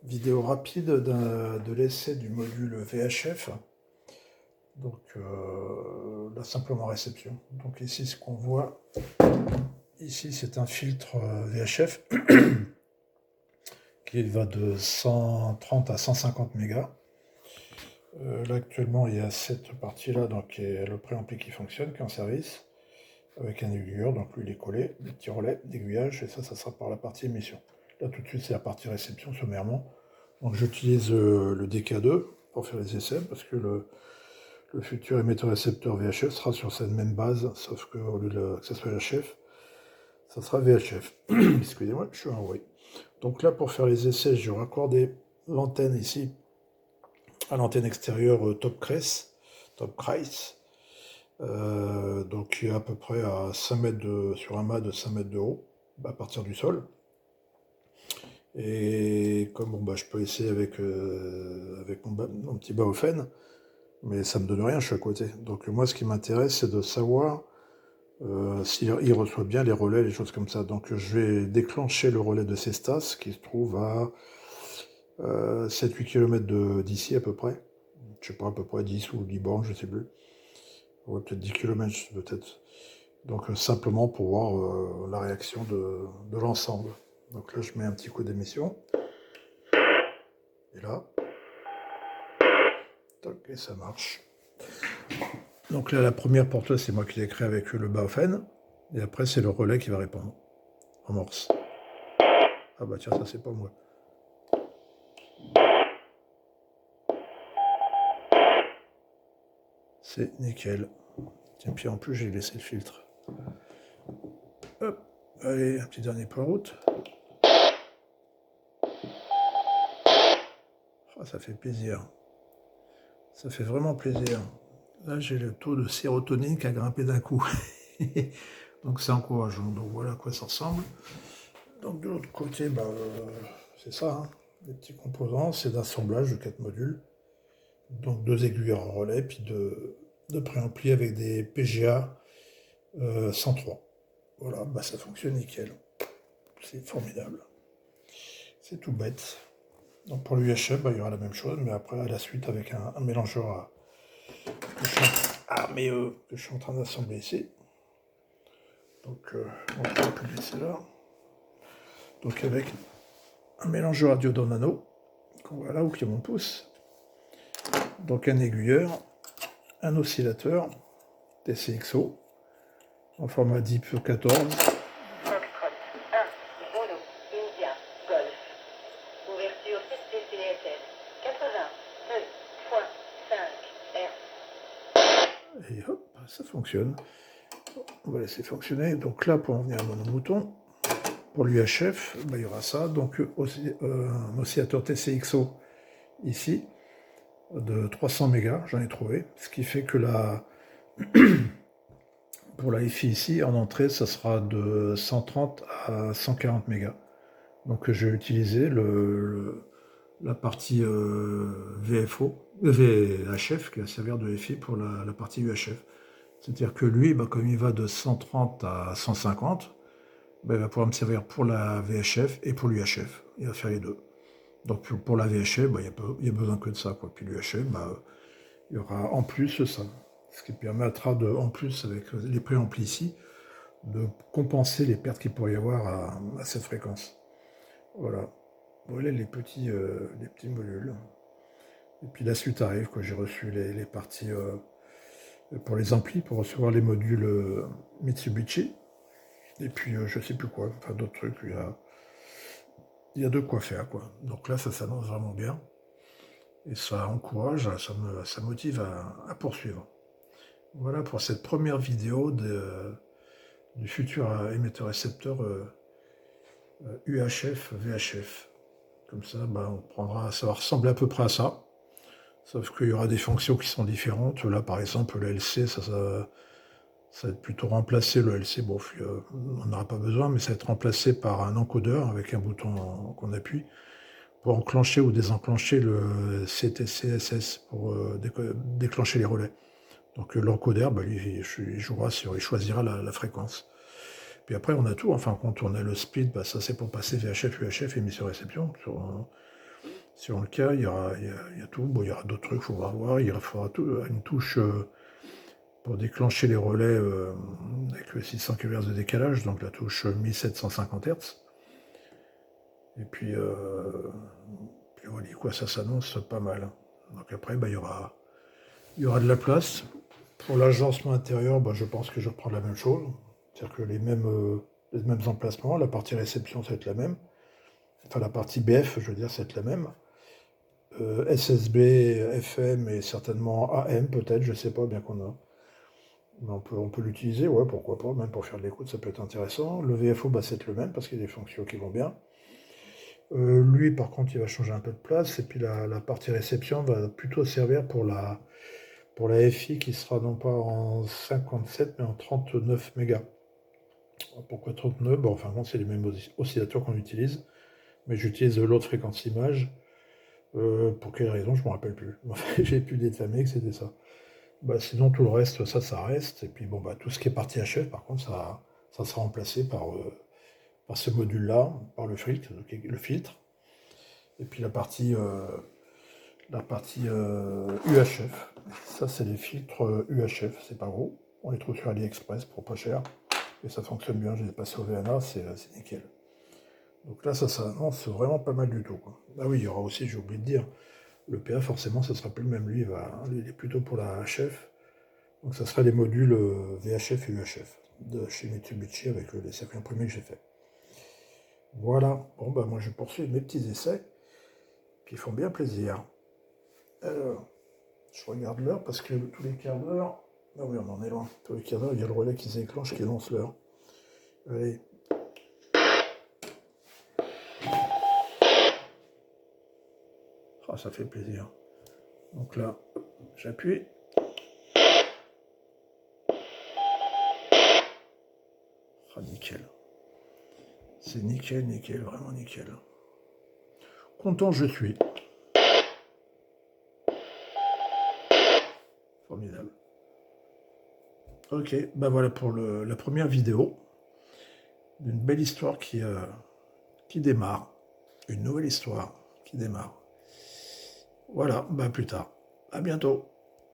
Vidéo rapide de l'essai du module VHF. Donc là simplement réception. Donc ici ce qu'on voit, ici c'est un filtre VHF qui va de 130 à 150 mégas. Là actuellement il y a cette partie là, donc le préampli qui fonctionne, qui est en service, avec un aiguilleur, donc lui il est collé, des petits relais d'aiguillage, et ça sera par la partie émission. Là tout de suite c'est la partie réception sommairement. Donc j'utilise le DK2 pour faire les essais, parce que le futur émetteur-récepteur VHF sera sur cette même base, sauf qu'au lieu que ça soit VHF, ça sera VHF. Excusez-moi, je suis enroué. Donc là, pour faire les essais, j'ai raccordé l'antenne ici à l'antenne extérieure Top Kreis, donc qui est à peu près à 5 mètres sur un mât de 5 mètres de haut, à partir du sol. Et comme bon, je peux essayer avec mon petit Baofeng, mais ça me donne rien, je suis à côté. Donc moi, ce qui m'intéresse, c'est de savoir s'il reçoit bien les relais, les choses comme ça. Donc je vais déclencher le relais de Cestas, qui se trouve à 7-8 km d'ici à peu près. Je sais pas, à peu près 10 ou 10 bornes, je sais plus. Ouais, peut-être 10 km, peut-être. Donc simplement pour voir la réaction de l'ensemble. Donc là, je mets un petit coup d'émission. Et là, toc, et ça marche. Donc là, la première porteuse, c'est moi qui l'ai créée avec le Baofeng. Et après, c'est le relais qui va répondre en morse. Ah bah tiens, ça c'est pas moi. C'est nickel. Tiens, puis en plus, j'ai laissé le filtre. Hop, allez, un petit dernier point route. Oh, ça fait plaisir. Ça fait vraiment plaisir. Là, j'ai le taux de sérotonine qui a grimpé d'un coup. Donc c'est encourageant. Donc voilà à quoi ça ressemble. Donc de l'autre côté, c'est ça. Hein. Les petits composants, c'est d'assemblage de 4 modules. Donc 2 aiguilleurs en relais, puis de préampli avec des PGA 103. Voilà, ça fonctionne nickel. C'est formidable. C'est tout bête. Donc pour l'UHF, il y aura la même chose, mais après à la suite avec un mélangeur que je suis en train d'assembler ici. Donc on va plus laisser là. Donc avec un mélangeur à diode en nano, qu'on voit là où il y a mon pouce. Donc un aiguilleur, un oscillateur TCXO en format DIP 14. Ouverture CCCSS 82.5 R. Et hop, ça fonctionne. On va laisser fonctionner. Donc là, pour en venir à mon mouton, pour l'UHF, il y aura ça. Donc un oscillateur TCXO ici, de 300 mégas, j'en ai trouvé. Ce qui fait que pour la FI ici, en entrée, ça sera de 130 à 140 mégas. Donc je vais utiliser la partie VHF qui va servir de FI pour la partie UHF. C'est-à-dire que lui, comme il va de 130 à 150, il va pouvoir me servir pour la VHF et pour l'UHF. Il va faire les deux. Donc pour la VHF, il n'y a besoin que de ça. Quoi. Puis l'UHF, il y aura en plus ça. Ce qui permettra en plus, avec les préamplis ici, de compenser les pertes qu'il pourrait y avoir à cette fréquence. Voilà. Voilà les petits modules. Et puis la suite arrive, j'ai reçu les parties pour les amplis, pour recevoir les modules Mitsubishi. Et puis je sais plus quoi, enfin d'autres trucs, il y a de quoi faire, quoi. Donc là, ça s'annonce vraiment bien. Et ça encourage, ça motive à poursuivre. Voilà pour cette première vidéo du futur émetteur-récepteur UHF, VHF. Comme ça, ça va ressembler à peu près à ça. Sauf qu'il y aura des fonctions qui sont différentes. Là, par exemple, le LC, ça va être plutôt remplacé. Le LC, on n'aura pas besoin, mais ça va être remplacé par un encodeur avec un bouton qu'on appuie pour enclencher ou désenclencher le CTCSS pour déclencher les relais. Donc l'encodeur, lui, il jouera il choisira la fréquence. Puis après, on a tout. Enfin, quand on a le speed, ça c'est pour passer VHF, UHF, émission-réception. Sur le cas, il y a tout. Bon, il y aura d'autres trucs, il faudra voir. Il faudra une touche pour déclencher les relais avec le 600 kHz de décalage, donc la touche 1750 Hz. Et puis voilà, quoi, ça s'annonce pas mal. Donc après, bah, il y aura de la place. Pour l'agencement intérieur, bah, je pense que je reprends la même chose. C'est-à-dire que les mêmes emplacements. La partie réception, ça va être la même. Enfin, la partie BF, je veux dire, ça va être la même. SSB, FM et certainement AM, peut-être, je sais pas, bien qu'on a. Mais on peut l'utiliser, ouais, pourquoi pas, même pour faire de l'écoute, ça peut être intéressant. Le VFO, bah, c'est le même, parce qu'il y a des fonctions qui vont bien. Lui, par contre, il va changer un peu de place, et puis la partie réception va plutôt servir pour la FI qui sera non pas en 57, mais en 39 mégas. Pourquoi 39? Bon, enfin, bon, c'est les mêmes oscillateurs qu'on utilise, mais j'utilise l'autre fréquence image. Pour quelle raison, je ne me rappelle plus. J'ai pu détamer que c'était ça. Bah, sinon, tout le reste, ça reste. Et puis, bon, bah, tout ce qui est partie HF, par contre, ça sera remplacé par ce module-là, par le filtre. Et puis la partie UHF. Ça, c'est les filtres UHF, c'est pas gros. On les trouve sur AliExpress pour pas cher. Et ça fonctionne bien, je les ai passés au VNA, c'est nickel. Donc là, ça s'annonce vraiment pas mal du tout, quoi. Ah oui, il y aura aussi, j'ai oublié de dire, le PA, forcément, ça sera plus le même. Lui, il est plutôt pour la HF. Donc ça sera les modules VHF et UHF de chez Mitsubishi avec les circuits imprimés que j'ai fait. Voilà. Bon, bah moi, je poursuis mes petits essais. Puis ils font bien plaisir. Alors, je regarde l'heure parce que tous les quarts d'heure... Ah oui, on en est loin. Tous les quarts d'heure, il y a le relais qui s'éclenche, qui lance l'heure. Allez. Ah, ça fait plaisir. Donc là, j'appuie. Ah, nickel. C'est nickel, nickel, vraiment nickel. Content je suis. Formidable. Ok, bah voilà pour la première vidéo d'une belle histoire qui démarre. Une nouvelle histoire qui démarre. Voilà, bah plus tard. À bientôt.